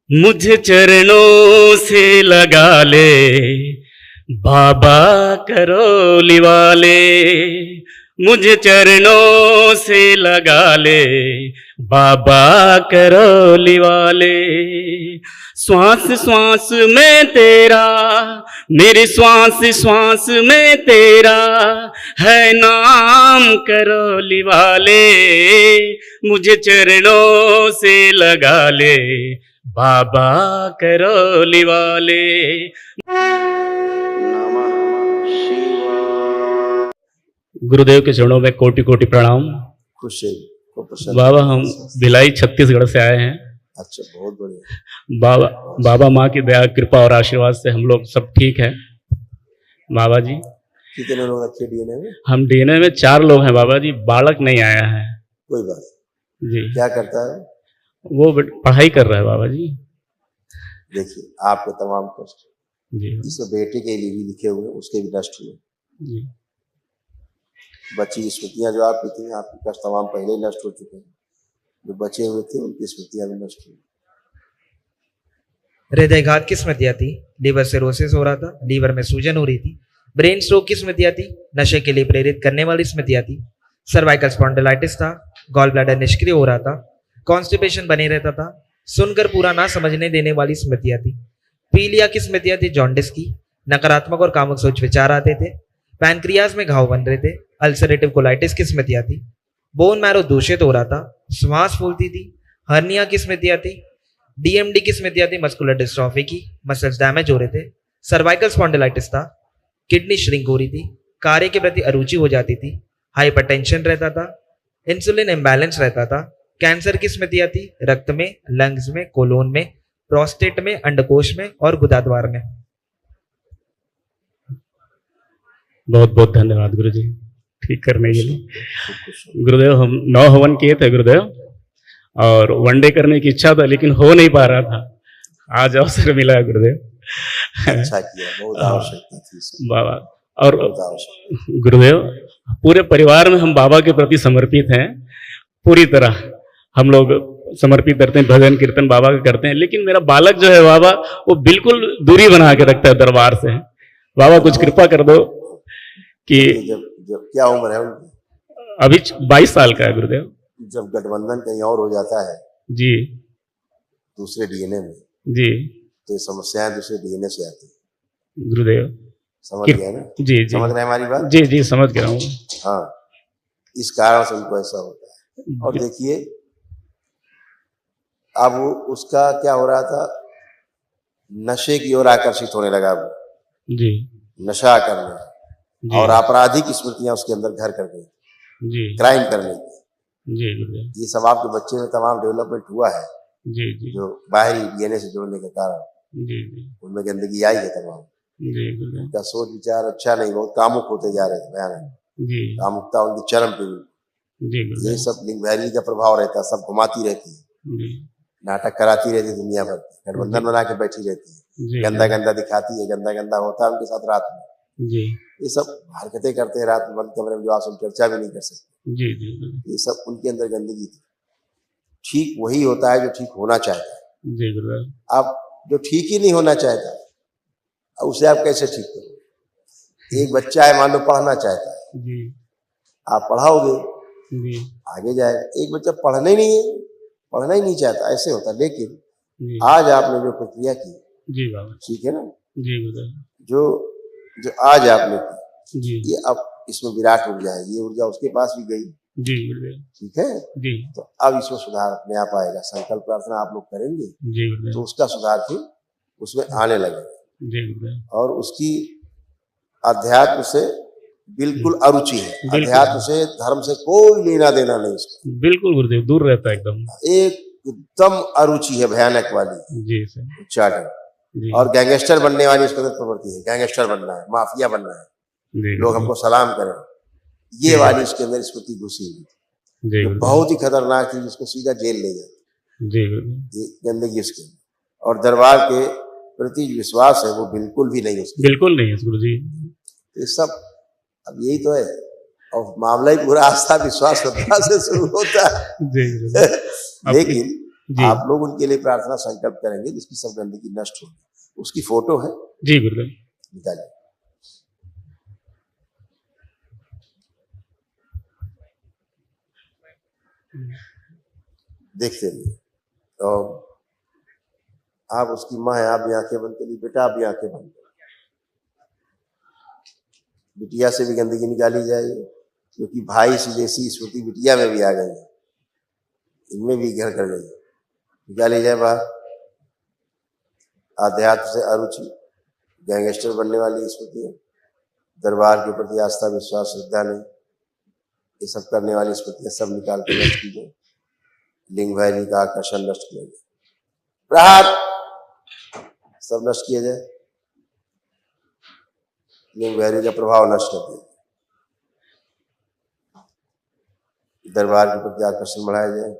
मुझे चरणों से लगा ले बाबा करौली वाले, मुझे चरणों से लगा ले बाबा करौली वाले। श्वास श्वास में तेरा, मेरी श्वास श्वास में तेरा है नाम करौली वाले, मुझे चरणों से लगा ले बाबा करौली वाले। गुरुदेव के चरणों में कोटि कोटि प्रणाम। खुश है बाबा, हम भिलाई छत्तीसगढ़ से आए हैं। अच्छा, बहुत बढ़िया। बाबा माँ की दया कृपा और आशीर्वाद से हम लोग सब ठीक है। बाबा जी, कितने लोग रखे डीएनए में? हम डीएनए में 4 लोग हैं बाबा जी। बालक नहीं आया है। कोई बात जी। क्या करता है वो? पढ़ाई कर रहा है बाबा जी। देखिए, आपके तमाम कष्ट जी इस बेटे के लिए भी लिखे हुए, उसके भी नष्ट हुए। जी। बची स्मृतियां जो आपकी थी, आपके कष्ट तमाम पहले ही नष्ट हो चुके हैं। जो बचे हुए थे उनकी स्मृतियां भी नष्ट हुई। हृदयघात की स्मृतियां थी, लीवर सिरोसिस हो रहा था, लीवर में सूजन हो रही थी, ब्रेन स्ट्रोक की स्मृतियां थी, नशे के लिए प्रेरित करने वाली स्मृतियां थी, सर्वाइकल स्पॉन्डिलाइटिस था, गॉल ब्लैडर निष्क्रिय हो रहा था, कॉन्स्टिपेशन बने रहता था, सुनकर पूरा ना समझने देने वाली स्मृतियां थी, पीलिया की स्मृतियां थी, जॉन्डिस की, नकारात्मक और कामुक सोच विचार आते थे, पैनक्रियाज में घाव बन रहे थे, अल्सरेटिव कोलाइटिस की स्मृतियां थी, बोन मैरो दूषित हो रहा था, श्वास फूलती थी, हर्निया की स्मृतियां थी, डीएमडी की स्मृतियां थी, मस्कुलर डिस्ट्रॉफी की, मसल्स डैमेज हो रहे थे, सर्वाइकल स्पॉन्डिलाइटिस था, किडनी श्रिंक हो रही थी, कार्य के प्रति अरुचि हो जाती थी, हाइपरटेंशन रहता था, इंसुलिन इम्बैलेंस रहता था, कैंसर की स्मृतियां थी, रक्त में, लंग्स में, कोलोन में, प्रोस्टेट में, अंडकोश में और गुदाद्वार में। बहुत बहुत धन्यवाद गुरु जी ठीक करने के लिए। गुरुदेव, हम 9 हवन किए थे गुरुदेव, और वनडे करने की इच्छा था लेकिन हो नहीं पा रहा था। आज अवसर मिला है गुरुदेव। अच्छा किया, बहुत आवश्यकता थी बाबा। और बहुत गुरुदेव, पूरे परिवार में हम बाबा के प्रति समर्पित हैं। पूरी तरह हम लोग समर्पित करते हैं, भजन कीर्तन बाबा का करते हैं। लेकिन मेरा बालक जो है बाबा, वो बिल्कुल दूरी बना के रखता है दरबार से। बाबा कुछ कृपा कर दो कि जब क्या उम्र है उनकी? अभी 22 साल का है गुरुदेव। जब गठबंधन कहीं और हो जाता है जी दूसरे डीएनए में, जी, तो ये समस्याएं दूसरे डीएनए से आती है। गुरुदेव समझ गया ना? जी जी, समझ रहे हैं हमारी बात? जी जी, समझ गया हूँ। हाँ, इस कारण से उनको ऐसा होता है। और देखिए, अब उसका क्या हो रहा था, नशे की ओर आकर्षित होने लगा वो, जी नशा करने, जी, और आपराधिक स्मृतियां उसके अंदर घर कर गई, जी क्राइम करने की। जी गुरुदेव। ये सब आपके बच्चे में तमाम डेवलपमेंट हुआ है, जी जी जो बाहरी डीएनए से जुड़ने के कारण जी जी उनमें गंदगी आई है तमाम। जी गुरुदेव। उनका सोच विचार अच्छा नहीं, बहुत कामुक होते जा रहे थे, भयानक जी कामुकता उनकी चरम पे हुई। जी ये गुरुदेव। सब लिंग बहरी का प्रभाव रहता है, सब घुमाती रहती है, जी नाटक कराती रहती है, दुनिया भर गठबंधन बना के बैठी रहती है, जी गंदा गंदा दिखाती है, गंदा गंदा होता है उनके साथ रात में। जी ये सब हरकतें करते हैं रात में बंद कमरे में, जो आप सब चर्चा भी नहीं कर सकते। जी जी ये सब उनके अंदर गंदगी थी। ठीक वही होता है जो ठीक होना चाहता है। जी गुरुदेव। आप जो ठीक ही नहीं होना चाहता है, उसे आप कैसे ठीक करोगे? एक बच्चा है, मान लो पढ़ना चाहता है, जी आप पढ़ाओगे, जी आगे जाएगा। एक बच्चा पढ़ना ही नहीं है, पढ़ना ही नहीं चाहता, ऐसे होता है। लेकिन जी आज आपने जो प्रक्रिया की, जी बाबा। ठीक है ना, जी गुरुदेव। जो जो आज आपने की, जी ये अब इसमें विराट ऊर्जा है, ये ऊर्जा उसके पास भी गई, जी गुरुदेव। ठीक है। जी तो अब इसमें सुधार अपने आप आएगा। संकल्प प्रार्थना आप लोग करेंगे जी गुरुदेव। तो उसका सुधार फिर उसमें आने लगेगा। जी गुरुदेव। और उसकी अध्यात्म से बिल्कुल अरुचि है, बिल्कुल। अध्यात्म से, धर्म से कोई लेना देना नहीं उसका, बिल्कुल गुरुदेव, दूर रहता है एकदम। एकदम अरुचि है, भयानक वाली जी सर। उच्चाटन। जी और गैंगस्टर बनने वाली उसके अंदर प्रवृत्ति है, गैंगस्टर बनना है, माफिया बनना है, जी लोग हमको सलाम करें, ये वाली उसके अंदर स्मृति घुसी हुई थी, जी जो गुरुदेव। बहुत ही खतरनाक थी, जिसको सीधा जेल ले जाती, जी गुरुदेव। ये गंदगी उसके अंदर। और दरबार के प्रति विश्वास है वो बिल्कुल भी नहीं उसके। बिल्कुल नहीं है गुरु जी। ये सब अब यही तो है, और मामला ही पूरा आस्था विश्वास श्रद्धा से शुरू होता है। जी गुरुदेव। लेकिन जी आप लोग उनके लिए प्रार्थना संकल्प करेंगे जिसकी सब गंदगी नष्ट होगी। उसकी फोटो है, जी गुरुदेव। निकालिए। देखते रहिए। तो आप उसकी माँ है, आप भी आंखें बंद करिए। बेटा आप भी आंखें बंद करिए। बिटिया से भी गंदगी निकाली जाए, क्योंकि भाई से जैसी स्मृति बिटिया में भी आ गई है, इनमें भी घर कर गई। निकाली जाए बाहर। आध्यात्म से अरुचि, गैंगस्टर बनने वाली स्मृति है, दरबार के प्रति आस्था विश्वास श्रद्धा नहीं, ये सब करने वाली स्मृतियां सब निकाल के नष्ट की जाए। लिंग भैरी का आकर्षण नष्ट किया जाए, प्रहार सब नष्ट किया जाए, लिंग भैरी का प्रभाव नष्ट कर दिया, दरबार के प्रति आकर्षण बढ़ाया जाए।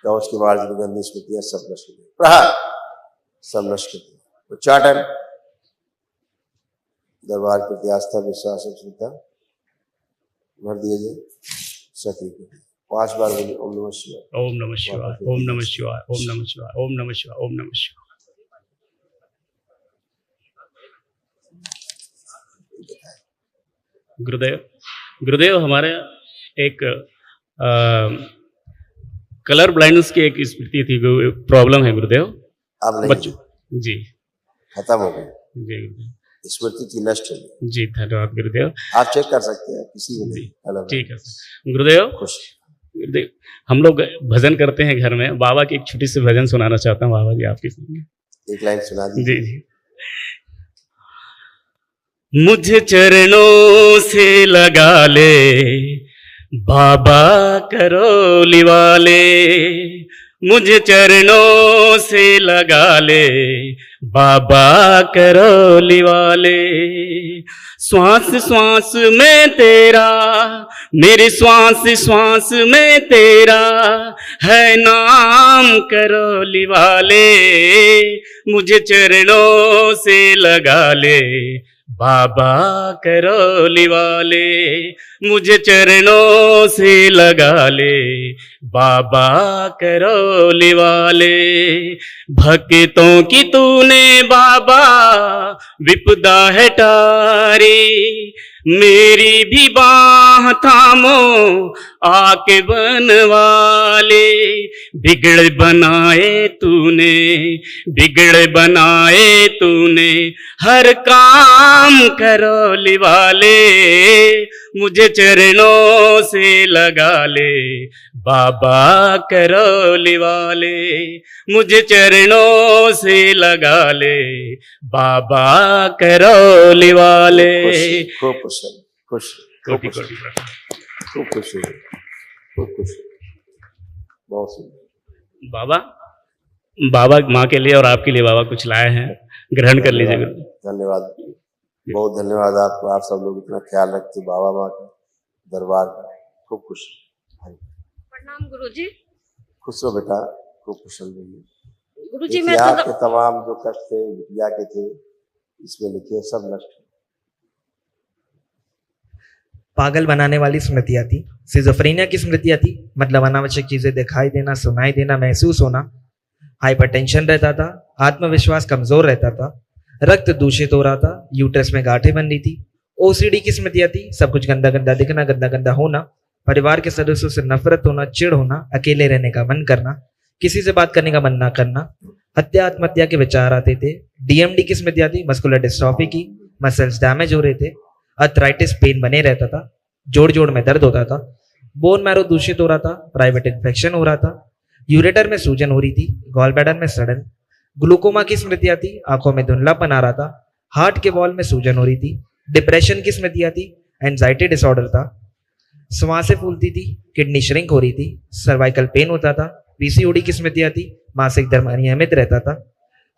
तो उसके बाद जो गंदी स्मृतियां सब नष्ट कर दिया, प्रहार सब नष्ट कर दिया। उच्चाटन, दरबार के प्रति आस्था विश्वास और श्रद्धा भर दिए जाए, सक्रिय कर दिया। 5 बार बोलिए ओम नमः शिवाय, ओम नमः शिवाय, ओम नमः शिवाय, ओम नमः शिवाय, ओम नमः शिवाय, ओम नमः शिवाय। गुरुदेव, गुरुदेव हमारे एक कलर ब्लाइंडनेस की एक स्मृति थी, प्रॉब्लम है गुरुदेव। अब नहीं, बच्चों जी खत्म हो गई, जी गुरुदेव, स्मृति थी नष्ट हो गई। जी धन्यवाद गुरुदेव। आप चेक कर सकते हैं, किसी भी नहीं अलग। ठीक है सर। गुरुदेव, खुश। गुरुदेव हम लोग भजन करते हैं घर में, बाबा की एक छोटी सी भजन सुनाना चाहता हूँ बाबा जी आपके सामने। एक लाइन सुना दीजिए। जी जी। मुझे चरणों से लगा ले बाबा करौली वाले, मुझे चरणों से लगा ले बाबा करौली वाले। श्वास श्वास में तेरा, मेरी श्वास श्वास में तेरा है नाम करौली वाले। मुझे चरणों से लगा ले बाबा करौली वाले, मुझे चरणों से लगा ले बाबा करौली वाले। भक्तों की तूने बाबा विपदा है टारी, मेरी भी बाह थामो आके बनवाले। बिगड़ बनाए तूने, बिगड़ बनाए तूने हर काम करौली वाले। मुझे चरणों से लगा ले बाबा करौली वाले, मुझे चरणों से लगा ले बाबा करौली वाले। खूब खुश, खुश, कोटि कोटि प्रणाम। खूब खुश, खूब खुश, बहुत सुंदर। बाबा, बाबा माँ के लिए और आपके लिए बाबा कुछ लाए हैं, ग्रहण कर लीजिए गुरु। धन्यवाद, बहुत धन्यवाद आपको। आप सब लोग इतना ख्याल रखते बाबा माँ का, दरबार का। खूब खुश। प्रणाम गुरुजी। खुश रहो बेटा, खूब खुश रहिए। गुरुजी मैं आपके तमाम जो कष्ट थे बिटिया के थे, इसमें लिखे सब नष्ट। पागल बनाने वाली स्मृतियां थी, सिजोफ्रेनिया की स्मृतियां थी, मतलब अनावश्यक चीजें दिखाई देना, सुनाई देना, महसूस होना। हाइपरटेंशन रहता था, आत्मविश्वास कमजोर रहता था, रक्त दूषित हो रहा था, यूट्रस में गांठें बन रही थी। ओसीडी की स्मृतियां थी, सब कुछ गंदा गंदा दिखना, गंदा गंदा होना, परिवार के सदस्यों से नफरत होना, चिढ़ होना, अकेले रहने का मन करना, किसी से बात करने का मन ना करना, हत्या आत्महत्या के विचार आते थे। डीएमडी की स्मृतियां थी, मस्कुलर डिस्ट्रॉफी की, मसल्स डैमेज हो रहे थे, अर्थराइटिस पेन बने रहता था, जोड़ जोड़ में दर्द होता था, बोन मैरो दूषित हो रहा था, प्राइवेट इन्फेक्शन हो रहा था, यूरेटर में सूजन हो रही थी, गॉल ब्लैडर में सड़न। ग्लूकोमा की स्मृतियां थी, आंखों में धुंधलापन आ रहा था, हार्ट के वॉल में सूजन हो रही थी। डिप्रेशन की स्मृतियां थी, एंजाइटी डिसऑर्डर था, श्वासें फूलती थी, किडनी श्रिंक हो रही थी, सर्वाइकल पेन होता था। पीसीओडी की स्मृतियां थी, मासिक धर्म अनियमित रहता था।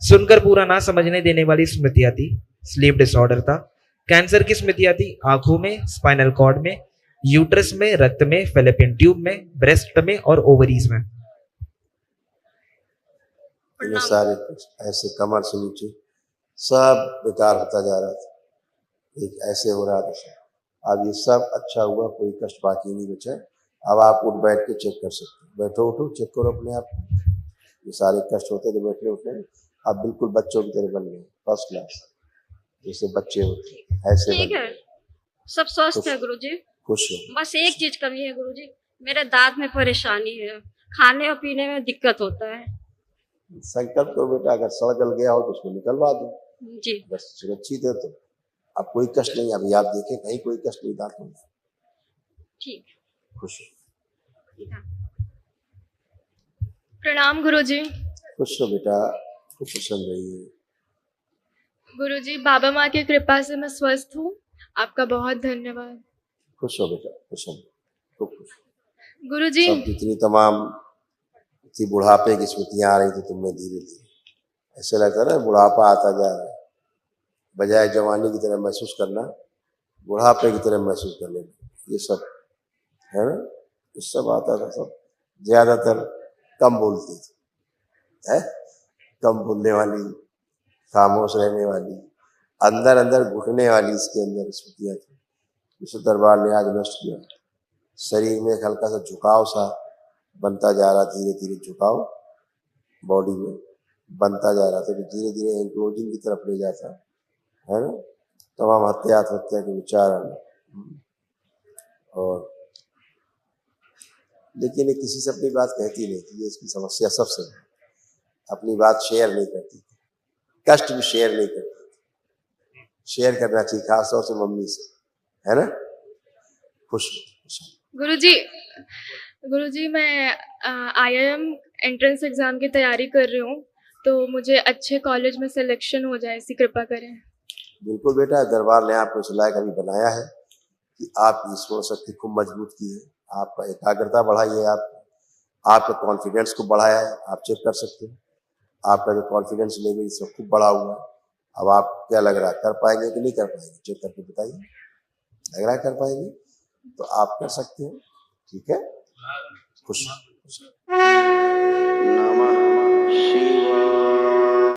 सुनकर पूरा ना समझने देने वाली स्मृतियां थी, स्लीप डिसऑर्डर था। कैंसर की स्मृतियां थी, आंखों में, स्पाइनल कॉर्ड में, यूट्रस में, रक्त में, फेलोपियन ट्यूब में, ब्रेस्ट में और ओवरीज में। ये सारे ऐसे कमर से नीचे सब बेकार होता जा रहा था, एक ऐसे हो रहा था। अब ये सब अच्छा हुआ, कोई कष्ट बाकी नहीं बचा। अब आप उठ बैठ के चेक कर सकते हो, बैठो उठो चेक करो अपने आप को। ये सारे कष्ट होते थे बैठे उठे, अब बिल्कुल बच्चों की तरह बन गए, फर्स्ट क्लास, जैसे बच्चे होते ऐसे बन ठीक गए। है, सब स्वस्थ खुश है गुरुजी। खुश हो। बस एक चीज कमी है गुरुजी, मेरे दांत में परेशानी है, खाने और पीने में दिक्कत होता है। संकल्प करो बेटा, अगर सड़ गल गया हो तो उसको निकलवा दो, जी अगर सुरक्षित है तो। अब कोई कष्ट नहीं, अभी आप देखें कहीं कोई कष्ट नहीं दांतों में। ठीक खुश हो। ठीक है। प्रणाम गुरुजी। खुश हो बेटा, खूब प्रसन्न रहिए। गुरुजी, बाबा माँ की कृपा से मैं स्वस्थ हूँ, आपका बहुत धन्यवाद। खुश हो बेटा, खुश हो, खूब खुश हो। गुरुजी, सब जितनी तमाम इतनी बुढ़ापे की स्मृतियां आ रही थी तुमने, धीरे धीरे ऐसे लगता है ना बुढ़ापा आता जा रहा है, बजाय जवानी की तरह महसूस करना, बुढ़ापे की तरह महसूस कर लेना, ये सब है ना, ये सब आता था। सब ज्यादातर कम बोलती थी, है कम बोलने वाली, खामोश रहने वाली, अंदर अंदर घुटने वाली, इसके अंदर स्मृतियां थी, जिसे दरबार ने आज नष्ट किया। शरीर में एक हल्का सा झुकाव सा बनता जा रहा, धीरे धीरे झुकाव बॉडी में बनता जा रहा था, तो धीरे धीरे एंक्लोजिंग की तरफ ले जाता है ना, तमाम हत्या आत्महत्या के विचार आना। और लेकिन ये किसी से अपनी बात कहती नहीं थी, ये इसकी समस्या सबसे है, अपनी बात शेयर नहीं करती थी, कष्ट भी शेयर नहीं करती थी। शेयर करना चाहिए, खासतौर से मम्मी से, है ना। खुश गुरुजी, गुरुजी मैं IIM एंट्रेंस एग्जाम की तैयारी कर रही हूँ, तो मुझे अच्छे कॉलेज में सिलेक्शन हो जाए, ऐसी कृपा करें। बिल्कुल बेटा, दरबार ने आपको इस लायक अभी बनाया है कि आप ईश्वर शक्ति खूब मजबूत की है, आपका एकाग्रता बढ़ाई है, आपके कॉन्फिडेंस को बढ़ाया है, आप चेक कर सकते हो। आपका जो कॉन्फिडेंस लेवल इसमें खूब बढ़ा हुआ है। अब आप क्या लग रहा है, कर पाएंगे कि नहीं कर पाएंगे, चेक करके बताइए। लग रहा है कर पाएंगे तो आप कर सकते हो, ठीक है। खुश। नमः शिवाय।